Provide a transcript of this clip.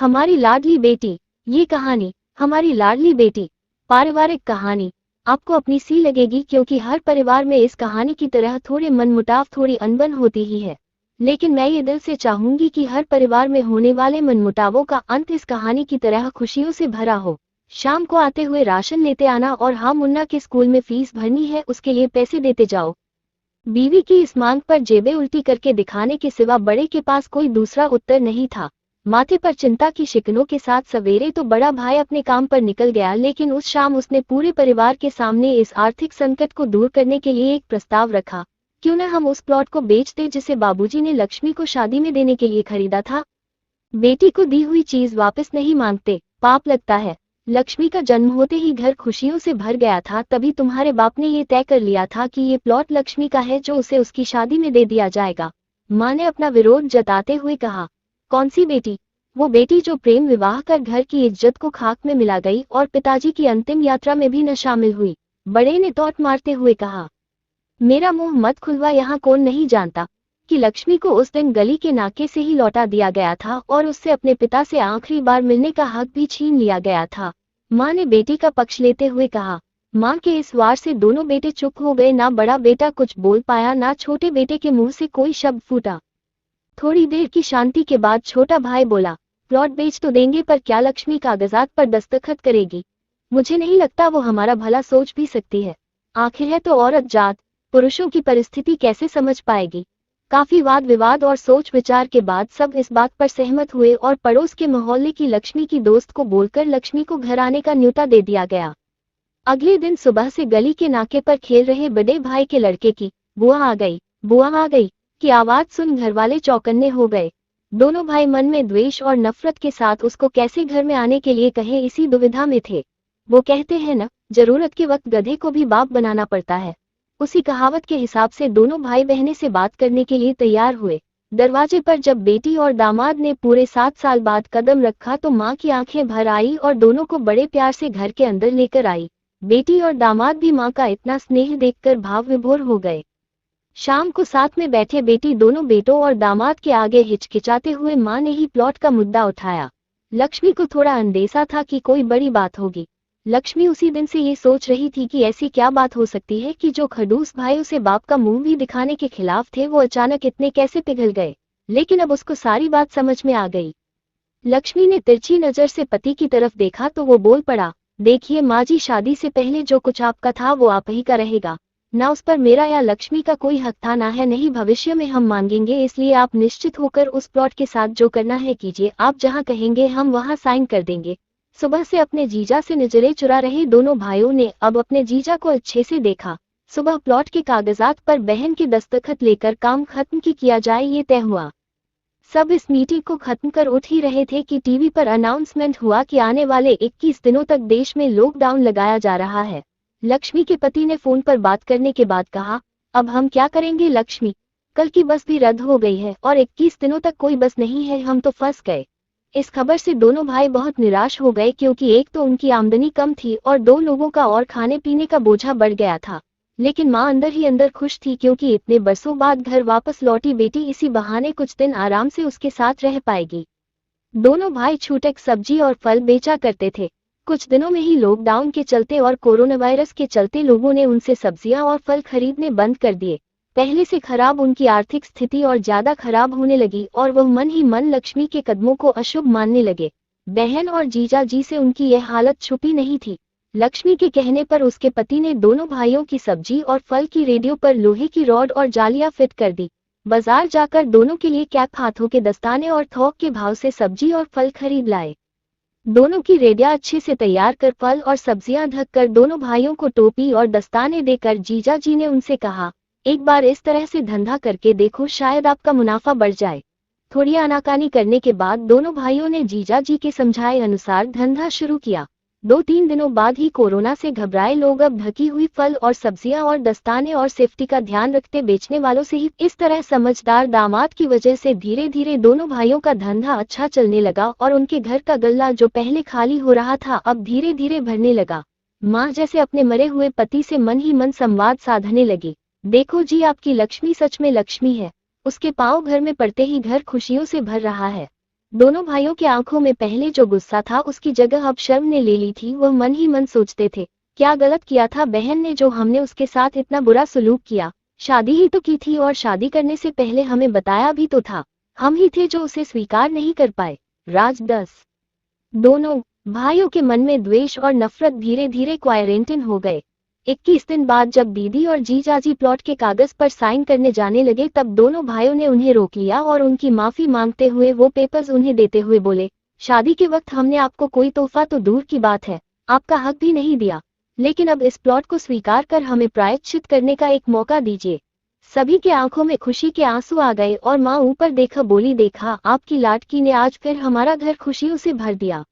हमारी लाडली बेटी। ये कहानी हमारी लाडली बेटी पारिवारिक कहानी आपको अपनी सी लगेगी, क्योंकि हर परिवार में इस कहानी की तरह थोड़े मनमुटाव, थोड़ी अनबन होती ही है। लेकिन मैं ये दिल से चाहूंगी कि हर परिवार में होने वाले मनमुटावों का अंत इस कहानी की तरह खुशियों से भरा हो। शाम को आते हुए राशन लेते आना और हाँ, मुन्ना के स्कूल में फीस भरनी है, उसके लिए पैसे देते जाओ। बीवी की इस मांग पर जेबें उल्टी करके दिखाने के सिवा बड़े के पास कोई दूसरा उत्तर नहीं था। माथे पर चिंता की शिकनों के साथ सवेरे तो बड़ा भाई अपने काम पर निकल गया, लेकिन उस शाम उसने पूरे परिवार के सामने इस आर्थिक संकट को दूर करने के लिए एक प्रस्ताव रखा। क्यों न हम उस प्लॉट को बेच दें जिसे बाबूजी ने लक्ष्मी को शादी में देने के लिए खरीदा था। बेटी को दी हुई चीज वापस नहीं मांगते, पाप लगता है। लक्ष्मी का जन्म होते ही घर खुशियों से भर गया था, तभी तुम्हारे बाप ने ये तय कर लिया था कि ये प्लॉट लक्ष्मी का है, जो उसे उसकी शादी में दे दिया जाएगा। माँ ने अपना विरोध जताते हुए कहा। कौन सी बेटी? वो बेटी जो प्रेम विवाह कर घर की इज्जत को खाक में मिला गई और पिताजी की अंतिम यात्रा में भी न शामिल हुई। बड़े ने टॉट मारते हुए कहा। मेरा मुंह मत खुलवा, यहाँ कौन नहीं जानता कि लक्ष्मी को उस दिन गली के नाके से ही लौटा दिया गया था और उससे अपने पिता से आखिरी बार मिलने का हक भी छीन लिया गया था। माँ ने बेटी का पक्ष लेते हुए कहा। माँ के इस वार से दोनों बेटे चुप हो गए। ना बड़ा बेटा कुछ बोल पाया, ना छोटे बेटे के मुंह से कोई शब्द फूटा। थोड़ी देर की शांति के बाद छोटा भाई बोला, प्लॉट बेच तो देंगे, पर क्या लक्ष्मी कागजात पर दस्तखत करेगी? मुझे नहीं लगता वो हमारा भला सोच भी सकती है। आखिर है तो औरत जात, पुरुषों की परिस्थिति कैसे समझ पाएगी? काफी वाद विवाद और सोच विचार के बाद सब इस बात पर सहमत हुए और पड़ोस के मोहल्ले की लक्ष्मी की दोस्त को बोलकर लक्ष्मी को घर आने का न्योता दे दिया गया। अगले दिन सुबह से गली के नाके पर खेल रहे बड़े भाई के लड़के की बुआ आ गई, बुआ आ गई की आवाज सुन घरवाले चौकन्ने हो गए। दोनों भाई मन में द्वेष और नफरत के साथ उसको कैसे घर में आने के लिए कहे, इसी दुविधा में थे। वो कहते हैं न, जरूरत के वक्त गधे को भी बाप बनाना पड़ता है। उसी कहावत के हिसाब से दोनों भाई बहनें से बात करने के लिए तैयार हुए। दरवाजे पर जब बेटी और दामाद ने पूरे 7 साल बाद कदम रखा तो माँ की आंखें भर आई और दोनों को बड़े प्यार से घर के अंदर लेकर आई। बेटी और दामाद भी माँ का इतना स्नेह देखकर भाव विभोर हो गए। शाम को साथ में बैठे बेटी दोनों बेटों और दामाद के आगे हिचकिचाते हुए माँ ने ही प्लॉट का मुद्दा उठाया। लक्ष्मी को थोड़ा अंदेशा था कि कोई बड़ी बात होगी। लक्ष्मी उसी दिन से ये सोच रही थी कि ऐसी क्या बात हो सकती है कि जो खड़ूस भाई उसे बाप का मुंह भी दिखाने के खिलाफ थे, वो अचानक इतने कैसे पिघल गए। लेकिन अब उसको सारी बात समझ में आ गई। लक्ष्मी ने तिरछी नजर से पति की तरफ देखा तो वो बोल पड़ा, देखिए माँ जी, शादी से पहले जो कुछ आपका था वो आप ही का रहेगा। ना उस पर मेरा या लक्ष्मी का कोई हक था, ना है, नहीं भविष्य में हम मांगेंगे। इसलिए आप निश्चित होकर उस प्लॉट के साथ जो करना है कीजिए। आप जहाँ कहेंगे हम वहाँ साइन कर देंगे। सुबह से अपने जीजा से नजरें चुरा रहे दोनों भाइयों ने अब अपने जीजा को अच्छे से देखा। सुबह प्लॉट के कागजात पर बहन के दस्तखत लेकर काम खत्म किया जाए, ये तय हुआ। सब इस मीटिंग को खत्म कर उठ ही रहे थे कि टीवी पर अनाउंसमेंट हुआ कि आने वाले 21 दिनों तक देश में लॉकडाउन लगाया जा रहा है। लक्ष्मी के पति ने फोन पर बात करने के बाद कहा, अब हम क्या करेंगे लक्ष्मी? कल की बस भी रद्द हो गई है और 21 दिनों तक कोई बस नहीं है, हम तो फंस गए। इस खबर से दोनों भाई बहुत निराश हो गए, क्योंकि एक तो उनकी आमदनी कम थी और 2 लोगों का और खाने पीने का बोझा बढ़ गया था। लेकिन माँ अंदर ही अंदर खुश थी, क्योंकि इतने बरसों बाद घर वापस लौटी बेटी इसी बहाने कुछ दिन आराम से उसके साथ रह पाएगी। दोनों भाई छूटक सब्जी और फल बेचा करते थे। कुछ दिनों में ही लॉकडाउन के चलते और कोरोना वायरस के चलते लोगों ने उनसे सब्जियां और फल खरीदने बंद कर दिए। पहले से खराब उनकी आर्थिक स्थिति और ज्यादा खराब होने लगी और वह मन ही मन लक्ष्मी के कदमों को अशुभ मानने लगे। बहन और जीजा जी से उनकी यह हालत छुपी नहीं थी। लक्ष्मी के कहने पर उसके पति ने दोनों भाइयों की सब्जी और फल की रेडियो पर लोहे की रॉड और जालियां फिट कर दी। बाजार जाकर दोनों के लिए कैप, हाथों के दस्ताने और थोक के भाव से सब्जी और फल खरीद लाए। दोनों की रेडिया अच्छे से तैयार कर फल और सब्जियां ढक कर दोनों भाइयों को टोपी और दस्ताने देकर जीजा जी ने उनसे कहा, एक बार इस तरह से धंधा करके देखो, शायद आपका मुनाफा बढ़ जाए। थोड़ी आनाकानी करने के बाद दोनों भाइयों ने जीजा जी के समझाए अनुसार धंधा शुरू किया। 2-3 दिनों बाद ही कोरोना से घबराए लोग अब ढकी हुई फल और सब्जियां और दस्ताने और सेफ्टी का ध्यान रखते बेचने वालों से ही। इस तरह समझदार दामाद की वजह से धीरे धीरे दोनों भाइयों का धंधा अच्छा चलने लगा और उनके घर का गल्ला जो पहले खाली हो रहा था अब धीरे धीरे भरने लगा। माँ जैसे अपने मरे हुए पति से मन ही मन संवाद साधने लगी। देखो जी, आपकी लक्ष्मी सच में लक्ष्मी है। उसके पांव घर में पड़ते ही घर खुशियों से भर रहा है। दोनों भाइयों की आंखों में पहले जो गुस्सा था उसकी जगह अब शर्म ने ले ली थी। वह मन ही मन सोचते थे, क्या गलत किया था बहन ने जो हमने उसके साथ इतना बुरा सलूक किया। शादी ही तो की थी और शादी करने से पहले हमें बताया भी तो था। हम ही थे जो उसे स्वीकार नहीं कर पाए। राज 10। दोनों भाइयों के मन में द्वेष और नफरत धीरे धीरे क्वारंटाइन हो गए। 21 दिन बाद जब दीदी और जीजाजी प्लॉट के कागज पर साइन करने जाने लगे तब दोनों भाइयों ने उन्हें रोक लिया और उनकी माफी मांगते हुए वो पेपर्स उन्हें देते हुए बोले, शादी के वक्त हमने आपको कोई तोहफा तो दूर की बात है, आपका हक भी नहीं दिया, लेकिन अब इस प्लॉट को स्वीकार कर हमें प्रायश्चित करने का एक मौका दीजिए। सभी के आंखों में खुशी के आंसू आ गए और माँ ऊपर देखा बोली, देखा आपकी लाडकी ने आज फिर हमारा घर खुशियों से भर दिया।